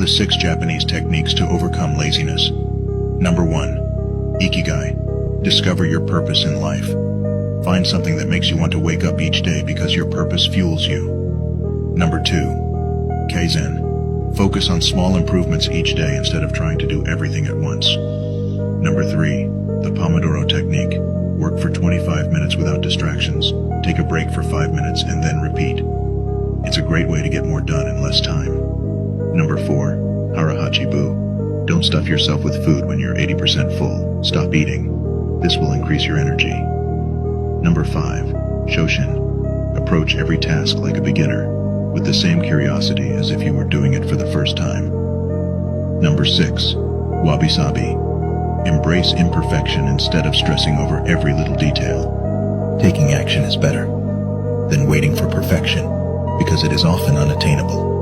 the 6 Japanese techniques to overcome laziness. Number 1. Ikigai. Discover your purpose in life. Find something that makes you want to wake up each day because your purpose fuels you. Number 2. Kaizen. Focus on small improvements each day instead of trying to do everything at once. Number 3. The Pomodoro technique. Work for 25 minutes without distractions. Take a break for 5 minutes and then repeat. It's a great way to get more done in less time. Number 4. Harahachi-bu. Don't stuff yourself with food when you're 80% full. Stop eating. This will increase your energy. Number 5. Shoshin. Approach every task like a beginner, with the same curiosity as if you were doing it for the first time. Number 6. Wabi-sabi. Embrace imperfection instead of stressing over every little detail. Taking action is better than waiting for perfection, because it is often unattainable.